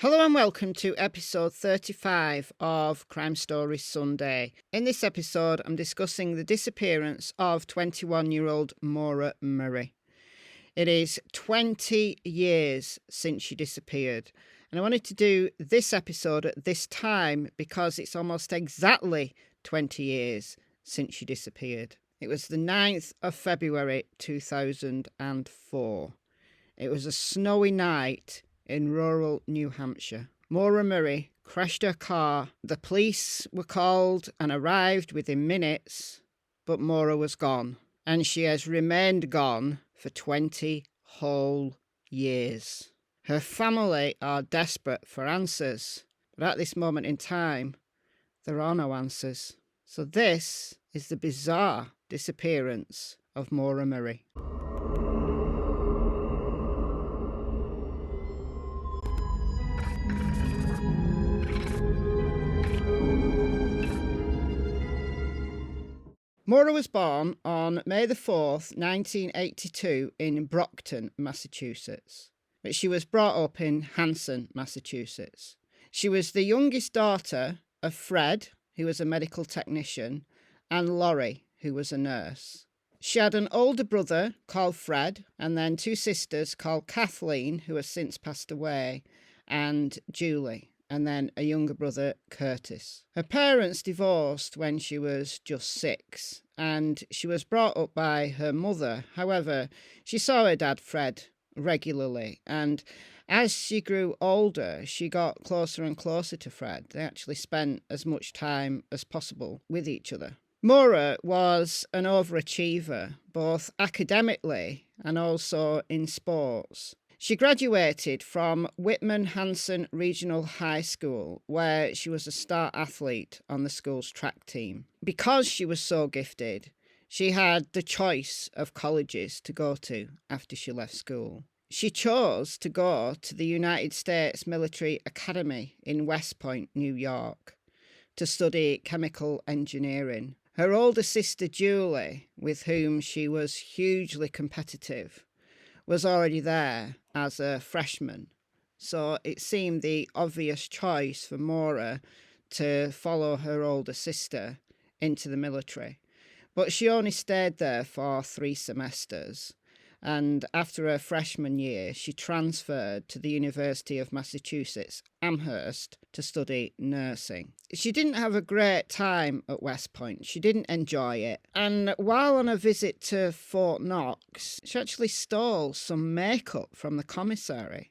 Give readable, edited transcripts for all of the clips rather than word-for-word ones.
Hello and welcome to episode 35 of Crime Stories Sunday. In this episode, I'm discussing the disappearance of 21-year-old Maura Murray. It is 20 years since she disappeared, and I wanted to do this episode at this time because it's almost exactly 20 years since she disappeared. It was the 9th of February 2004. It was a snowy night in rural New Hampshire. Maura Murray crashed her car. The police were called and arrived within minutes, but Maura was gone, and she has remained gone for 20 whole years. Her family are desperate for answers, but at this moment in time, there are no answers. So this is the bizarre disappearance of Maura Murray. Maura was born on May the 4th, 1982 in Brockton, Massachusetts. But she was brought up in Hanson, Massachusetts. She was the youngest daughter of Fred, who was a medical technician, and Laurie, who was a nurse. She had an older brother called Fred, and then two sisters called Kathleen, who has since passed away, and Julie, and then a younger brother, Curtis. Her parents divorced when she was just 6, and she was brought up by her mother. However, she saw her dad, Fred, regularly, and as she grew older, she got closer and closer to Fred. They actually spent as much time as possible with each other. Maura was an overachiever, both academically and also in sports. She graduated from Whitman-Hanson Regional High School, where she was a star athlete on the school's track team. Because she was so gifted, she had the choice of colleges to go to after she left school. She chose to go to the United States Military Academy in West Point, New York, to study chemical engineering. Her older sister, Julie, with whom she was hugely competitive, was already there as a freshman, so it seemed the obvious choice for Maura to follow her older sister into the military. But she only stayed there for 3 semesters, and after her freshman year, she transferred to the University of Massachusetts, Amherst, to study nursing. She didn't have a great time at West Point. She didn't enjoy it. And while on a visit to Fort Knox, she actually stole some makeup from the commissary.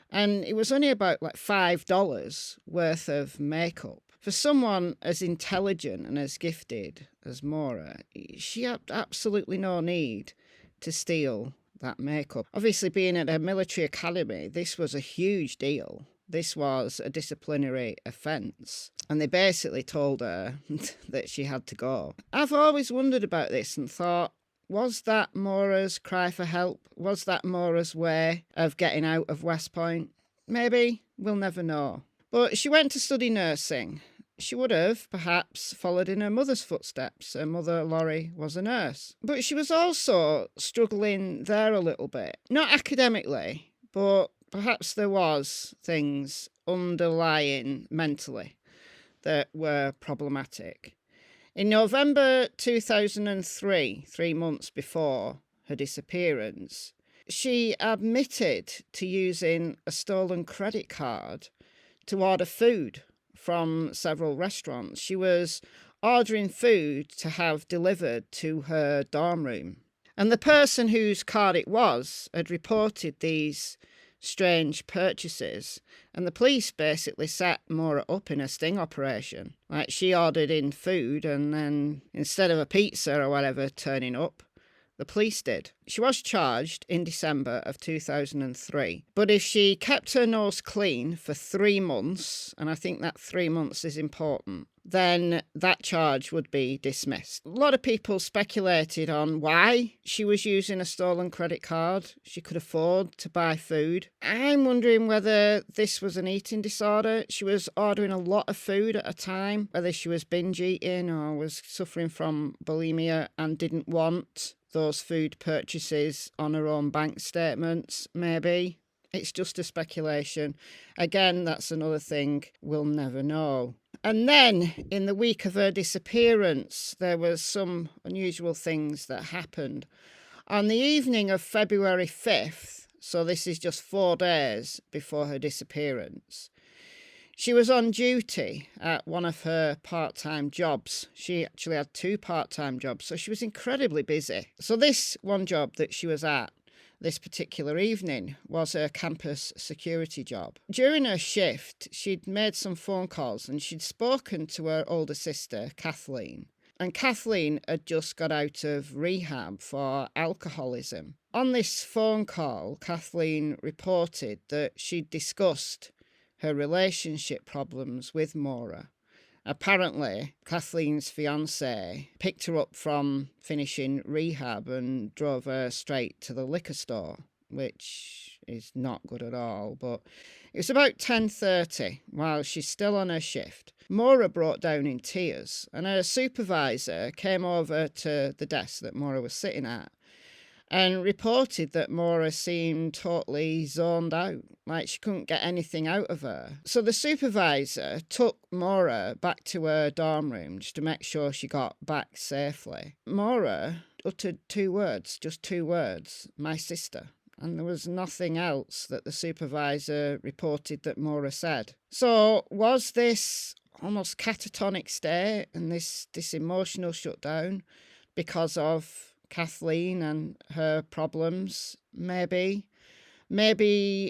And it was only about $5 worth of makeup. For someone as intelligent and as gifted as Maura, she had absolutely no need to steal that makeup. Obviously, being at a military academy, this was a huge deal. This was a disciplinary offence, and they basically told her that she had to go. I've always wondered about this and thought, was that Maura's cry for help? Was that Maura's way of getting out of West Point? Maybe. We'll never know. But she went to study nursing. She would have, perhaps, followed in her mother's footsteps. Her mother, Laurie, was a nurse. But she was also struggling there a little bit. Not academically, but perhaps there was things underlying mentally that were problematic. In November 2003, 3 months before her disappearance, she admitted to using a stolen credit card to order food from several restaurants. She was ordering food to have delivered to her dorm room. And the person whose card it was had reported these strange purchases, and the police basically set Maura up in a sting operation. Like, she ordered in food, and then instead of a pizza or whatever turning up, the police did. She was charged in December of 2003, but if she kept her nose clean for 3 months, and I think that 3 months is important, then that charge would be dismissed. A lot of people speculated on why she was using a stolen credit card. She could afford to buy food. I'm wondering whether this was an eating disorder. She was ordering a lot of food at a time, whether she was binge eating or was suffering from bulimia and didn't want those food purchases on her own bank statements, maybe. It's just a speculation. Again, that's another thing we'll never know. And then, in the week of her disappearance, there was some unusual things that happened. On the evening of February 5th, so this is just 4 days before her disappearance, she was on duty at one of her part-time jobs. She actually had 2 part-time jobs, so she was incredibly busy. So this one job that she was at this particular evening was her campus security job. During her shift, she'd made some phone calls and she'd spoken to her older sister, Kathleen. And Kathleen had just got out of rehab for alcoholism. On this phone call, Kathleen reported that she'd discussed her relationship problems with Maura. Apparently, Kathleen's fiancé picked her up from finishing rehab and drove her straight to the liquor store, which is not good at all. But it was about 10:30 while she's still on her shift. Maura broke down in tears, and her supervisor came over to the desk that Maura was sitting at and reported that Maura seemed totally zoned out, like she couldn't get anything out of her. So the supervisor took Maura back to her dorm room just to make sure she got back safely. Maura uttered 2 words, just 2 words, "my sister." And there was nothing else that the supervisor reported that Maura said. So was this almost catatonic state and this emotional shutdown because of Kathleen and her problems? Maybe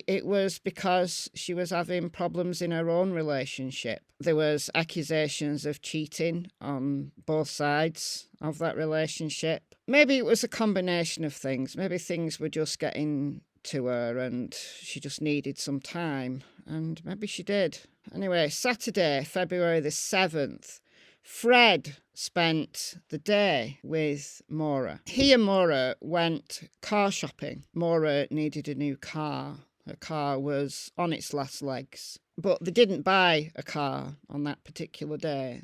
it was because she was having problems in her own relationship. There was accusations of cheating on both sides of that relationship. Maybe it was a combination of things. Maybe things were just getting to her and she just needed some time, and maybe she did. Anyway, Saturday, February the 7th, Fred spent the day with Maura. He and Maura went car shopping. Maura needed a new car. Her car was on its last legs. But they didn't buy a car on that particular day.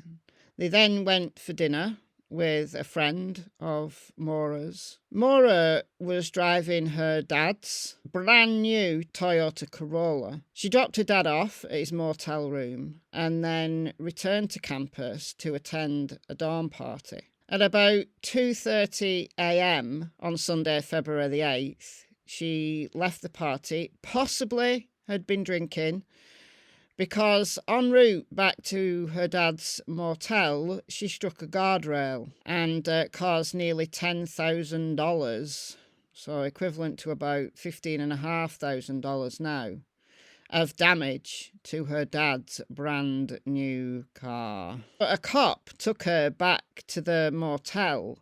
They then went for dinner with a friend of Maura's. Maura was driving her dad's brand new Toyota Corolla. She dropped her dad off at his motel room and then returned to campus to attend a dorm party. At about 2:30 a.m. on Sunday, February the 8th, she left the party, possibly had been drinking, because en route back to her dad's motel, she struck a guardrail and caused nearly $10,000, so equivalent to about $15,500 now, of damage to her dad's brand new car. But a cop took her back to the motel,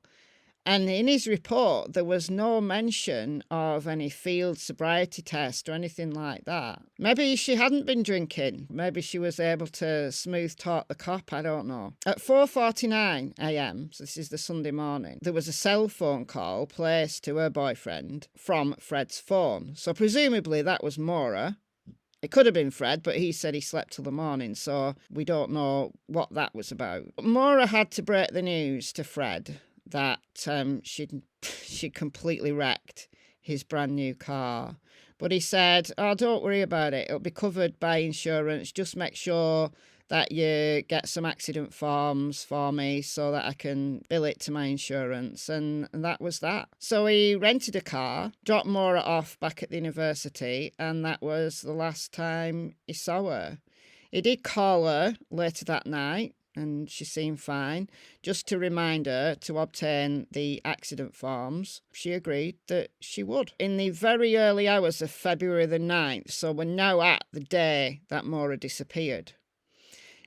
and in his report, there was no mention of any field sobriety test or anything like that. Maybe she hadn't been drinking. Maybe she was able to smooth talk the cop. I don't know. At 4:49 a.m., so this is the Sunday morning, there was a cell phone call placed to her boyfriend from Fred's phone. So presumably that was Maura. It could have been Fred, but he said he slept till the morning, so we don't know what that was about. Maura had to break the news to Fred that she'd completely wrecked his brand new car. But he said, "Oh, don't worry about it. It'll be covered by insurance. Just make sure that you get some accident forms for me so that I can bill it to my insurance." And that was that. So he rented a car, dropped Maura off back at the university, and that was the last time he saw her. He did call her later that night, and she seemed fine, just to remind her to obtain the accident forms. She agreed that she would. In the very early hours of February the 9th, so we're now at the day that Maura disappeared,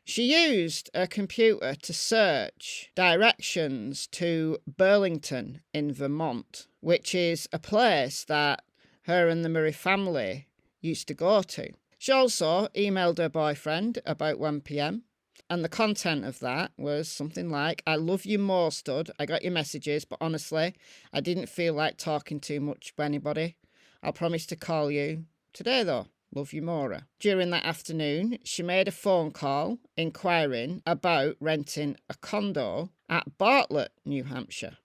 she used a computer to search directions to Burlington in Vermont, which is a place that her and the Murray family used to go to. She also emailed her boyfriend about 1 p.m, and the content of that was something like, "I love you more, stud. I got your messages, but honestly, I didn't feel like talking too much with anybody. I'll promise to call you today, though. Love you, Maura." During that afternoon, she made a phone call inquiring about renting a condo at Bartlett, New Hampshire.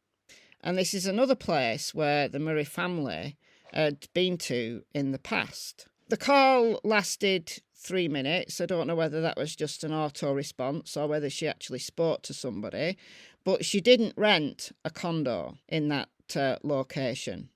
And this is another place where the Murray family had been to in the past. The call lasted 3 minutes. I don't know whether that was just an auto response or whether she actually spoke to somebody, but she didn't rent a condo in that location.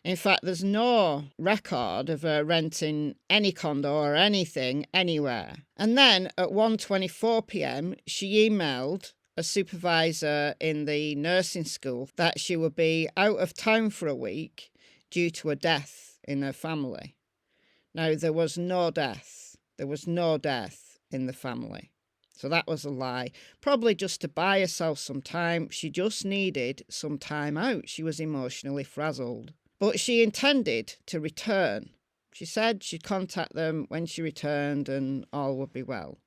In fact, there's no record of her renting any condo or anything anywhere. And then at 1:24 p.m, she emailed a supervisor in the nursing school that she would be out of town for a week due to a death in her family. Now, there was no death. There was no death in the family. So that was a lie. Probably just to buy herself some time. She just needed some time out. She was emotionally frazzled. But she intended to return. She said she'd contact them when she returned and all would be well.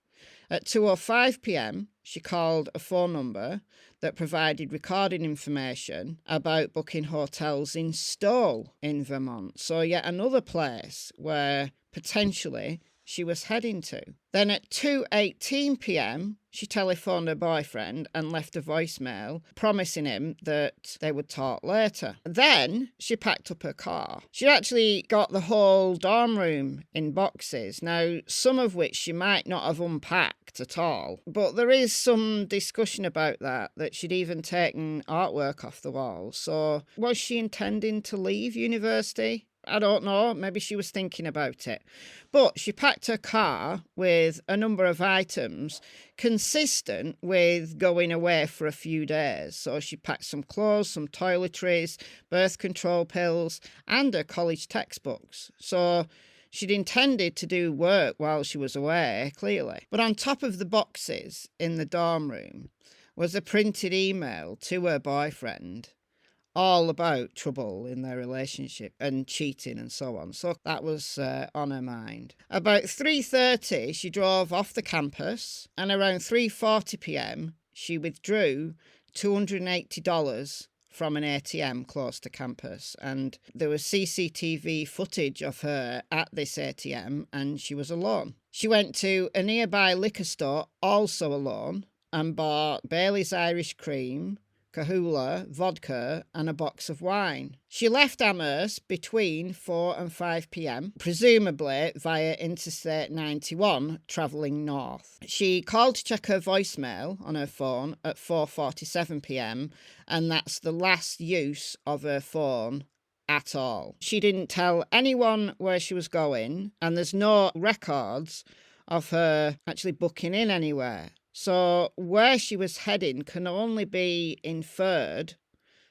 At 2:05 p.m, she called a phone number that provided recording information about booking hotels in Stowe in Vermont. So yet another place where potentially she was heading to. Then at 2:18 p.m, she telephoned her boyfriend and left a voicemail promising him that they would talk later. Then she packed up her car. She actually got the whole dorm room in boxes, now some of which she might not have unpacked at all, but there is some discussion about that she'd even taken artwork off the walls. So was she intending to leave university? I don't know, maybe she was thinking about it. But she packed her car with a number of items consistent with going away for a few days. So she packed some clothes, some toiletries, birth control pills, and her college textbooks. So she'd intended to do work while she was away, clearly. But on top of the boxes in the dorm room was a printed email to her boyfriend all about trouble in their relationship and cheating and so on. So that was on her mind. About 3:30, she drove off the campus, and around 3:40 p.m, she withdrew $280 from an ATM close to campus. And there was CCTV footage of her at this ATM, and she was alone. She went to a nearby liquor store, also alone, and bought Bailey's Irish Cream, Kahula, vodka, and a box of wine. She left Amherst between 4 and 5 p.m, presumably via Interstate 91, travelling north. She called to check her voicemail on her phone at 4:47 p.m, and that's the last use of her phone at all. She didn't tell anyone where she was going, and there's no records of her actually booking in anywhere. So where she was heading can only be inferred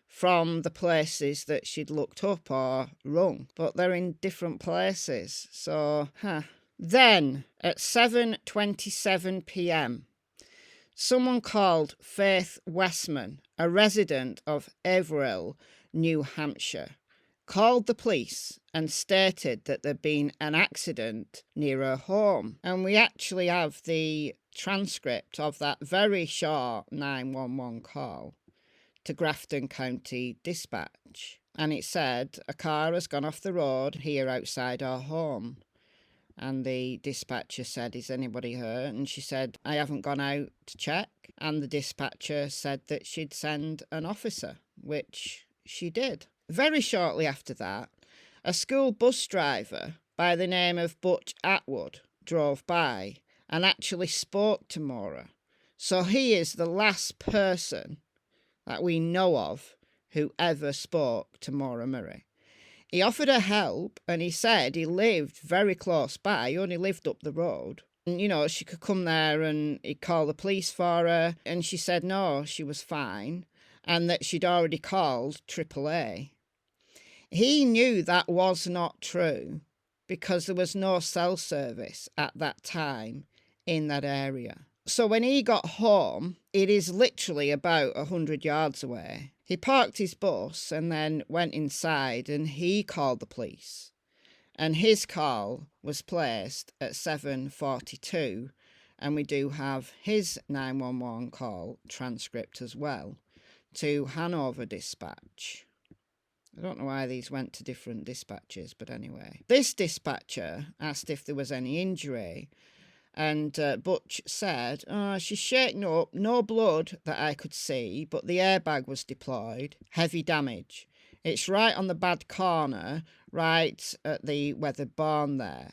from the places that she'd looked up or rung. But they're in different places. So, Then, at 7:27 p.m, someone called Faith Westman, a resident of Averill, New Hampshire, called the police and stated that there'd been an accident near her home. And we actually have the transcript of that very short 911 call to Grafton County Dispatch. And it said, a car has gone off the road here outside our home. And the dispatcher said, is anybody hurt? And she said, I haven't gone out to check. And the dispatcher said that she'd send an officer, which she did. Very shortly after that, a school bus driver by the name of Butch Atwood drove by and actually spoke to Maura. So he is the last person that we know of who ever spoke to Maura Murray. He offered her help, and he said he lived very close by. He only lived up the road. And, she could come there and he'd call the police for her. And she said no, she was fine, and that she'd already called AAA. He knew that was not true because there was no cell service at that time in that area. So when he got home, it is literally about 100 yards away. He parked his bus and then went inside, and he called the police. And his call was placed at 7:42, and we do have his 911 call transcript as well to Hanover Dispatch. I don't know why these went to different dispatchers, but anyway. This dispatcher asked if there was any injury, and Butch said, she's shaken up, no blood that I could see, but the airbag was deployed, heavy damage. It's right on the bad corner, right at the weathered barn there.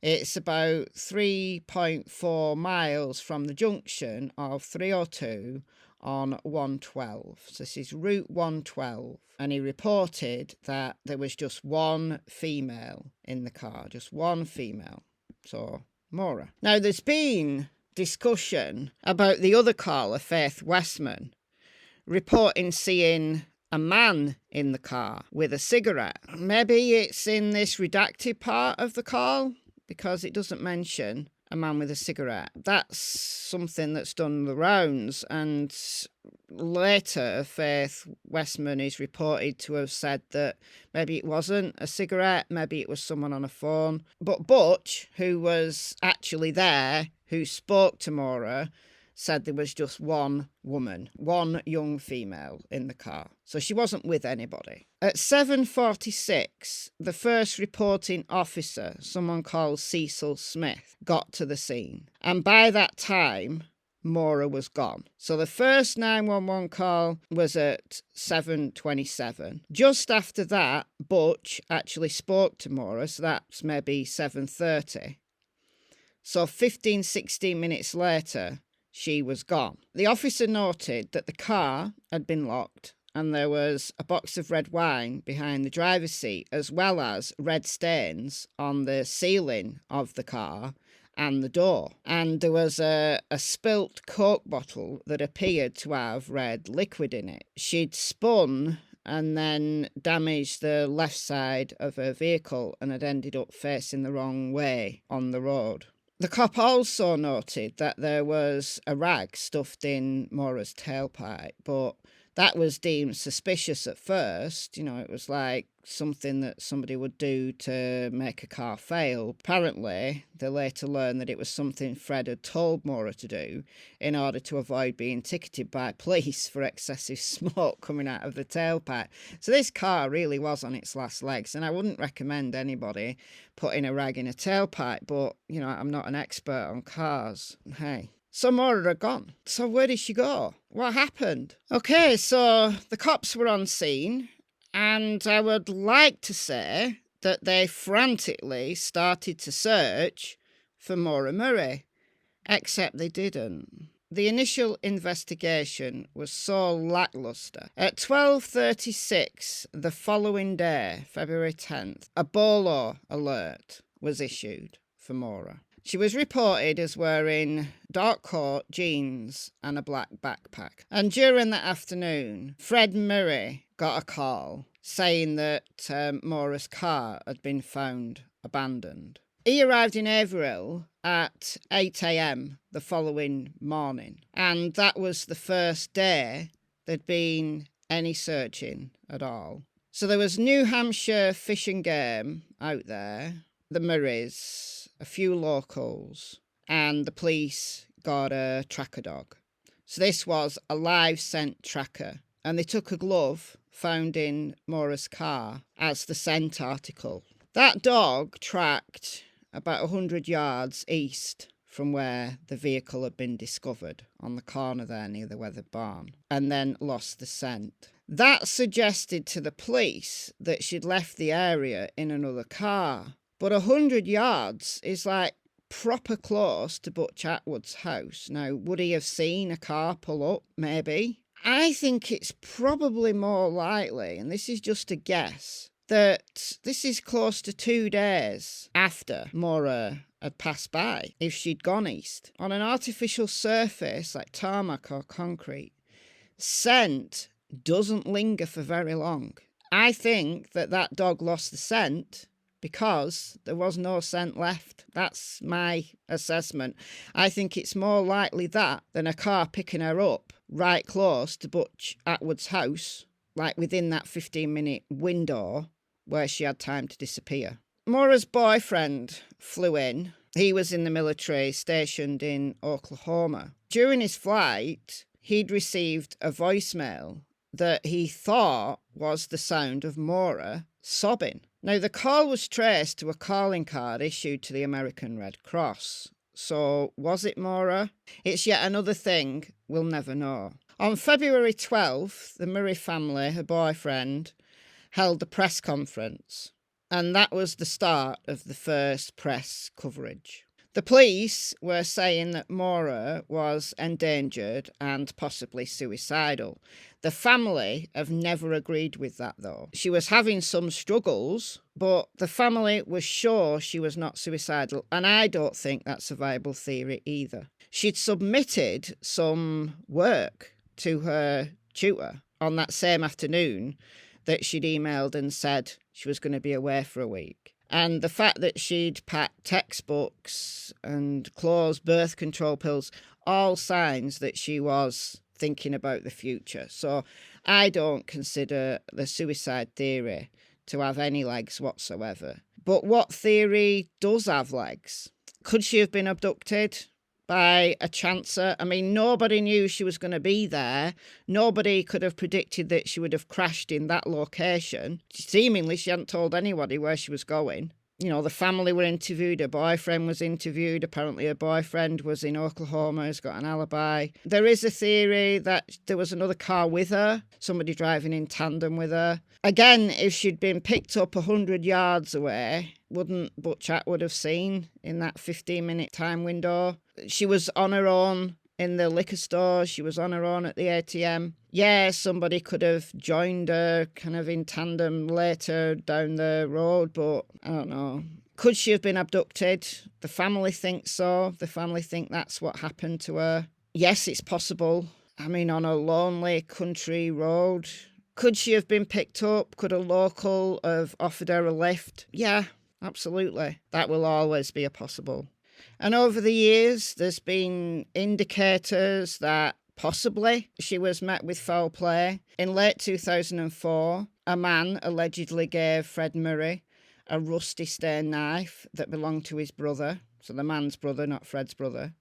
It's about 3.4 miles from the junction of 302 on 112. So this is Route 112. And he reported that there was just one female in the car, just one female. So, Maura. Now, there's been discussion about the other caller, Faith Westman, reporting seeing a man in the car with a cigarette. Maybe it's in this redacted part of the call, because it doesn't mention a man with a cigarette. That's something that's done the rounds, and later Faith Westman is reported to have said that maybe it wasn't a cigarette, maybe it was someone on a phone. But Butch, who was actually there, who spoke to Maura, said there was just one woman, one young female in the car. So she wasn't with anybody. At 7:46, the first reporting officer, someone called Cecil Smith, got to the scene. And by that time, Maura was gone. So the first 911 call was at 7:27. Just after that, Butch actually spoke to Maura, so that's maybe 7:30. So 15, 16 minutes later, she was gone. The officer noted that the car had been locked and there was a box of red wine behind the driver's seat, as well as red stains on the ceiling of the car and the door. And there was a spilt Coke bottle that appeared to have red liquid in it. She'd spun and then damaged the left side of her vehicle and had ended up facing the wrong way on the road. The cop also noted that there was a rag stuffed in Maura's tailpipe, but that was deemed suspicious at first. You know, it was like something that somebody would do to make a car fail. Apparently, they later learned that it was something Fred had told Maura to do in order to avoid being ticketed by police for excessive smoke coming out of the tailpipe. So this car really was on its last legs, and I wouldn't recommend anybody putting a rag in a tailpipe, but, you know, I'm not an expert on cars. Hey. So Maura had gone. So where did she go? What happened? Okay, so the cops were on scene, and I would like to say that they frantically started to search for Maura Murray, except they didn't. The initial investigation was so lackluster. At 12:36 the following day, February 10th, a BOLO alert was issued for Maura. She was reported as wearing dark coat, jeans and a black backpack. And during the afternoon, Fred Murray got a call saying that Maura's car had been found abandoned. He arrived in Averill at 8 a.m. the following morning. And that was the first day there'd been any searching at all. So there was New Hampshire Fish and Game out there, the Murrays, a few locals, and the police got a tracker dog. So this was a live scent tracker, and they took a glove found in Maura's car as the scent article. That dog tracked about 100 yards east from where the vehicle had been discovered, on the corner there near the weathered barn, and then lost the scent. That suggested to the police that she'd left the area in another car. But 100 yards is like proper close to Butch Atwood's house. Now, would he have seen a car pull up? Maybe. I think it's probably more likely, and this is just a guess, that this is close to 2 days after Maura had passed by, if she'd gone east. On an artificial surface like tarmac or concrete, scent doesn't linger for very long. I think that dog lost the scent because there was no scent left. That's my assessment. I think it's more likely that than a car picking her up right close to Butch Atwood's house, like within that 15-minute window where she had time to disappear. Maura's boyfriend flew in. He was in the military, stationed in Oklahoma. During his flight, he'd received a voicemail that he thought was the sound of Maura sobbing. Now, the call was traced to a calling card issued to the American Red Cross. So, was it Maura? It's yet another thing we'll never know. On February 12th, the Murray family, her boyfriend, held a press conference. And that was the start of the first press coverage. The police were saying that Maura was endangered and possibly suicidal. The family have never agreed with that, though. She was having some struggles, but the family was sure she was not suicidal, and I don't think that's a viable theory either. She'd submitted some work to her tutor on that same afternoon that she'd emailed and said she was going to be away for a week. And the fact that she'd packed textbooks and clothes, birth control pills, all signs that she was thinking about the future. So I don't consider the suicide theory to have any legs whatsoever. But what theory does have legs? Could she have been abducted by a chancer? I mean, nobody knew she was going to be there. Nobody could have predicted that she would have crashed in that location. Seemingly, she hadn't told anybody where she was going. You know, the family were interviewed, her boyfriend was interviewed. Apparently, her boyfriend was in Oklahoma, has got an alibi. There is a theory that there was another car with her, somebody driving in tandem with her. Again, if she'd been picked up 100 yards away, wouldn't Butch Atwood have seen in that 15-minute time window? She was on her own in the liquor store. She was on her own at the ATM. Yeah, somebody could have joined her kind of in tandem later down the road, but I don't know. Could she have been abducted? The family think so. The family think that's what happened to her. Yes, it's possible. I mean, on a lonely country road. Could she have been picked up? Could a local have offered her a lift? Yeah, absolutely. That will always be a possible. And over the years, there's been indicators that possibly she was met with foul play. In late 2004, a man allegedly gave Fred Murray a rusty stained knife that belonged to his brother, so the man's brother, not Fred's brother,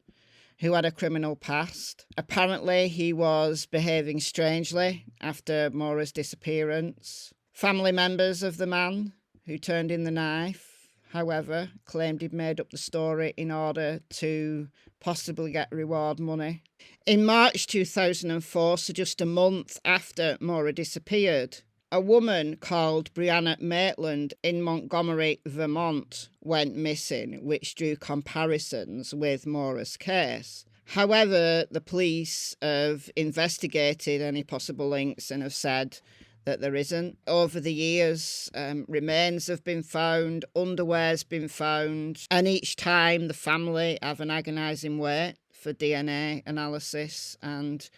who had a criminal past. Apparently, he was behaving strangely after Maura's disappearance. Family members of the man who turned in the knife, however, claimed he'd made up the story in order to possibly get reward money. In March 2004, so just a month after Maura disappeared, a woman called Brianna Matland in Montgomery, Vermont, went missing, which drew comparisons with Maura's case. However, the police have investigated any possible links and have said that there isn't. Over the years, remains have been found, underwear's been found, and each time the family have an agonising wait for DNA analysis, and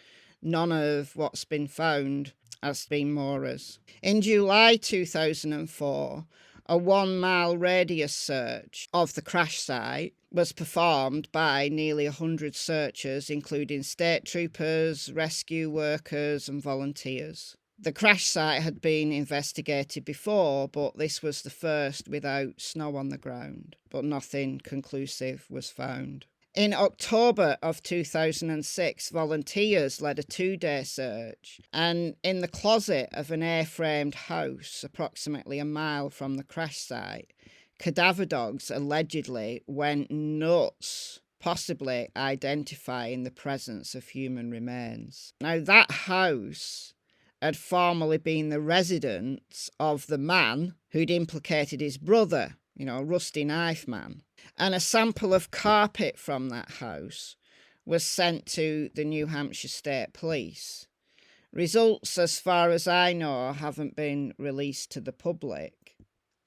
none of what's been found has been Maura's. In July 2004, a 1-mile radius search of the crash site was performed by nearly 100 searchers, including state troopers, rescue workers and volunteers. The crash site had been investigated before, but this was the first without snow on the ground, but nothing conclusive was found. In October of 2006, volunteers led a 2-day search, and in the closet of an A-framed house approximately a mile from the crash site, cadaver dogs allegedly went nuts, possibly identifying the presence of human remains. Now, that house had formerly been the residence of the man who'd implicated his brother, Rusty Knife Man. And a sample of carpet from that house was sent to the New Hampshire State Police. Results, as far as I know, haven't been released to the public.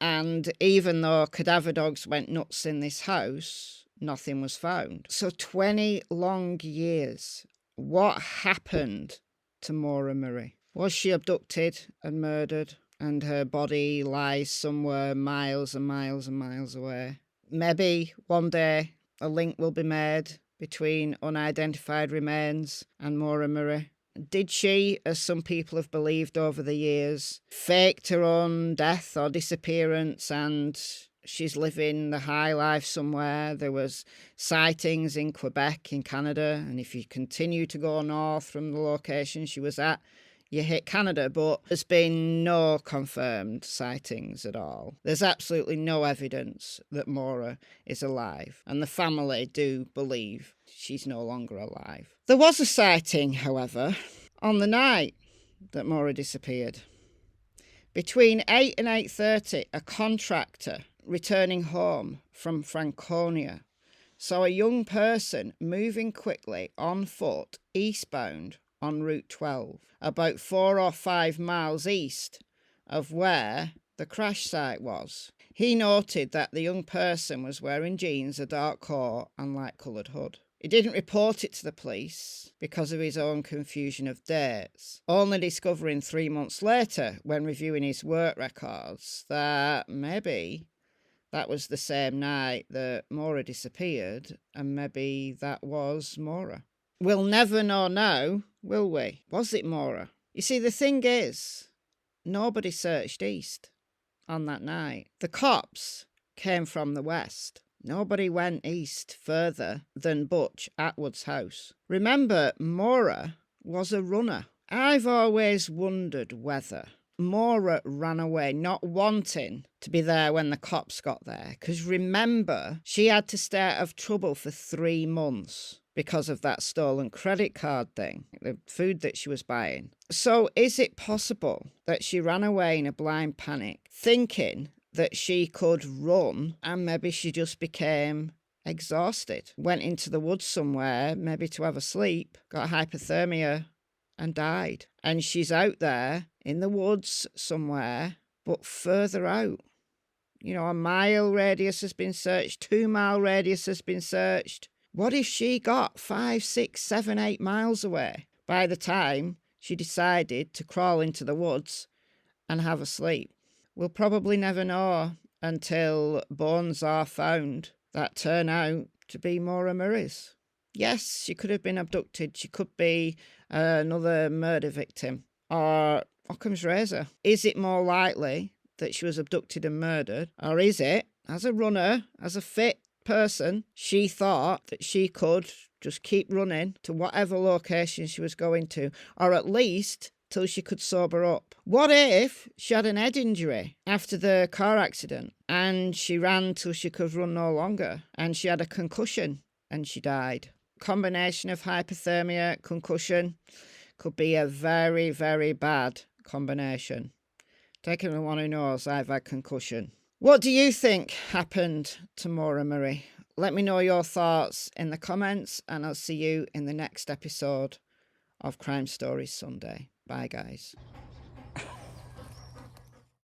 And even though cadaver dogs went nuts in this house, nothing was found. So 20 long years. What happened to Maura Murray? Was she abducted and murdered, and her body lies somewhere miles and miles and miles away? Maybe one day a link will be made between unidentified remains and Maura Murray. Did she, as some people have believed over the years, faked her own death or disappearance and she's living the high life somewhere? There was sightings in Quebec in Canada, and if you continue to go north from the location she was at, you hit Canada, but there's been no confirmed sightings at all. There's absolutely no evidence that Maura is alive, and the family do believe she's no longer alive. There was a sighting, however, on the night that Maura disappeared. Between 8 and 8:30, a contractor returning home from Franconia saw a young person moving quickly on foot eastbound on Route 12, about 4 or 5 miles east of where the crash site was. He noted that the young person was wearing jeans, a dark coat and light-coloured hood. He didn't report it to the police because of his own confusion of dates, only discovering 3 months later, when reviewing his work records, that maybe that was the same night that Maura disappeared, and maybe that was Maura. We'll never know now, will we? Was it Maura? You see, the thing is, nobody searched east on that night. The cops came from the west. Nobody went east further than Butch Atwood's house. Remember, Maura was a runner. I've always wondered whether Maura ran away, not wanting to be there when the cops got there. Because remember, she had to stay out of trouble for 3 months because of that stolen credit card thing, the food that she was buying. So is it possible that she ran away in a blind panic, thinking that she could run, and maybe she just became exhausted, went into the woods somewhere, maybe to have a sleep, got hypothermia and died? And she's out there in the woods somewhere, but further out. You know, a mile radius has been searched, 2 mile radius has been searched. What if she got 5, 6, 7, 8 miles away by the time she decided to crawl into the woods and have a sleep? We'll probably never know until bones are found that turn out to be Maura Murray's. Yes, she could have been abducted. She could be another murder victim, or Occam's razor. Is it more likely that she was abducted and murdered, or is it, as a runner, as a fit person, she thought that she could just keep running to whatever location she was going to, or at least till she could sober up? What if she had an head injury after the car accident and she ran till she could run no longer, and she had a concussion and she died? Combination of hypothermia, concussion, could be a very, very bad combination. Take it from one who knows, I've had concussion. What do you think happened to Maura Murray? Let me know your thoughts in the comments, and I'll see you in the next episode of Crime Stories Sunday. Bye, guys.